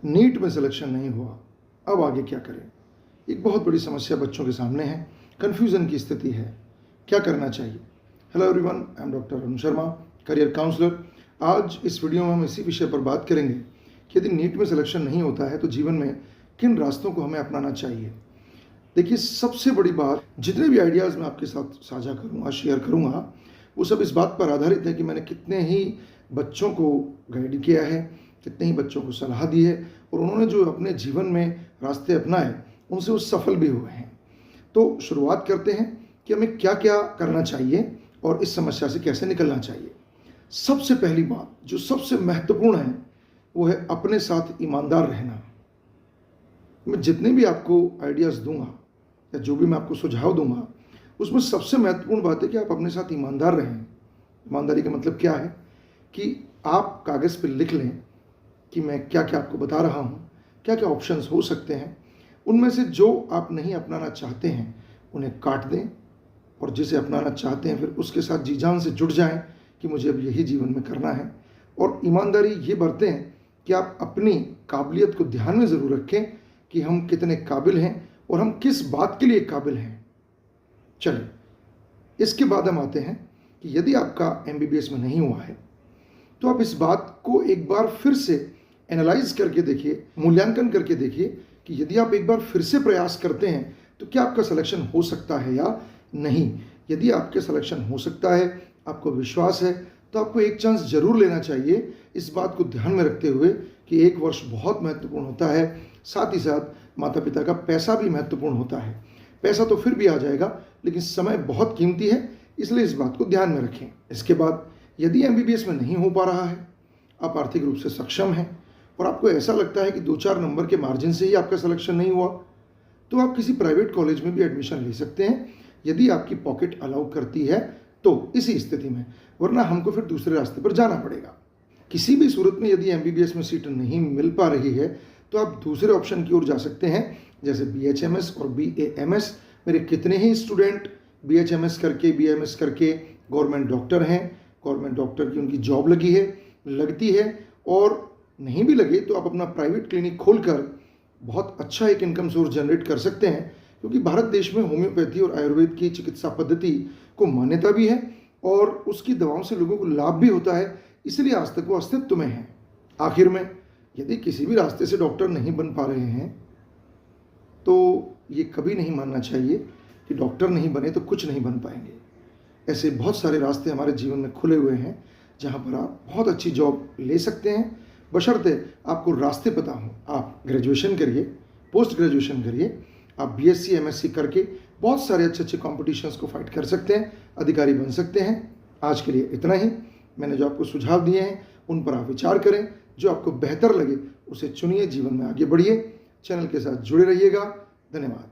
NEET में selection नहीं हुआ, अब आगे क्या करें। एक बहुत बड़ी समस्या बच्चों के सामने है, कन्फ्यूज़न की स्थिति है, क्या करना चाहिए। Hello everyone, I am doctor Arun Sharma, career counsellor. आज इस वीडियो में हम इसी विषय पर बात करेंगे कि यदि नीट में सिलेक्शन नहीं होता है तो जीवन में किन रास्तों को हमें अपनाना चाहिए। देखिए, सबसे बड़ी बात, जितने भी आइडियाज़ मैं आपके साथ साझा करूँगा, शेयर करूँगा, वो सब इस बात पर आधारित है कि मैंने कितने ही बच्चों को गाइड किया है, कितने ही बच्चों को सलाह दी है और उन्होंने जो अपने जीवन में रास्ते अपनाए उनसे वो सफल भी हुए हैं। तो शुरुआत करते हैं कि हमें क्या क्या करना चाहिए और इस समस्या से कैसे निकलना चाहिए। सबसे पहली बात जो सबसे महत्वपूर्ण है वो है अपने साथ ईमानदार रहना। मैं जितने भी आपको आइडियाज़ दूंगा या जो भी मैं आपको सुझाव दूंगा उसमें सबसे महत्वपूर्ण बात है कि आप अपने साथ ईमानदार रहें। ईमानदारी का मतलब क्या है कि आप कागज़ पर लिख लें कि मैं क्या क्या आपको बता रहा हूँ, क्या क्या ऑप्शंस हो सकते हैं, उनमें से जो आप नहीं अपनाना चाहते हैं उन्हें काट दें और जिसे अपनाना चाहते हैं फिर उसके साथ जी जान से जुड़ जाएं कि मुझे अब यही जीवन में करना है। और ईमानदारी ये बरतें कि आप अपनी काबिलियत को ध्यान में ज़रूर रखें कि हम कितने काबिल हैं और हम किस बात के लिए काबिल हैं। चलिए, इसके बाद हम आते हैं कि यदि आपका MBBS में नहीं हुआ है तो आप इस बात को एक बार फिर से एनालाइज करके देखिए, मूल्यांकन करके देखिए कि यदि आप एक बार फिर से प्रयास करते हैं तो क्या आपका सिलेक्शन हो सकता है या नहीं। यदि आपके सिलेक्शन हो सकता है, आपको विश्वास है, तो आपको एक चांस जरूर लेना चाहिए, इस बात को ध्यान में रखते हुए कि एक वर्ष बहुत महत्वपूर्ण होता है, साथ ही साथ माता पिता का पैसा भी महत्वपूर्ण होता है। पैसा तो फिर भी आ जाएगा लेकिन समय बहुत कीमती है, इसलिए इस बात को ध्यान में रखें। इसके बाद यदि MBBS में नहीं हो पा रहा है, आप आर्थिक रूप से सक्षम हैं और आपको ऐसा लगता है कि 2-4 नंबर के मार्जिन से ही आपका सिलेक्शन नहीं हुआ, तो आप किसी प्राइवेट कॉलेज में भी एडमिशन ले सकते हैं यदि आपकी पॉकेट अलाउ करती है तो इसी स्थिति में, वरना हमको फिर दूसरे रास्ते पर जाना पड़ेगा। किसी भी सूरत में यदि MBBS में सीट नहीं मिल पा रही है तो आप दूसरे ऑप्शन की ओर जा सकते हैं, जैसे BHMS और BAMS। मेरे कितने ही स्टूडेंट BHMS करके BAMS करके गवर्नमेंट डॉक्टर हैं, गवर्नमेंट डॉक्टर की उनकी जॉब लगती है और नहीं भी लगे तो आप अपना प्राइवेट क्लिनिक खोलकर बहुत अच्छा एक इनकम सोर्स जनरेट कर सकते हैं, क्योंकि भारत देश में होम्योपैथी और आयुर्वेद की चिकित्सा पद्धति को मान्यता भी है और उसकी दवाओं से लोगों को लाभ भी होता है, इसलिए आज तक वो अस्तित्व में है। आखिर में यदि किसी भी रास्ते से डॉक्टर नहीं बन पा रहे हैं तो ये कभी नहीं मानना चाहिए कि डॉक्टर नहीं बने तो कुछ नहीं बन पाएंगे। ऐसे बहुत सारे रास्ते हमारे जीवन में खुले हुए हैं जहाँ पर आप बहुत अच्छी जॉब ले सकते हैं, बशर्ते आपको रास्ते पता हों। आप ग्रेजुएशन करिए, पोस्ट ग्रेजुएशन करिए, आप BSc MSc करके बहुत सारे अच्छे कॉम्पिटिशन्स को फाइट कर सकते हैं, अधिकारी बन सकते हैं। आज के लिए इतना ही। मैंने जो आपको सुझाव दिए हैं उन पर आप विचार करें, जो आपको बेहतर लगे उसे चुनिए, जीवन में आगे बढ़िए। चैनल के साथ जुड़े रहिएगा। धन्यवाद।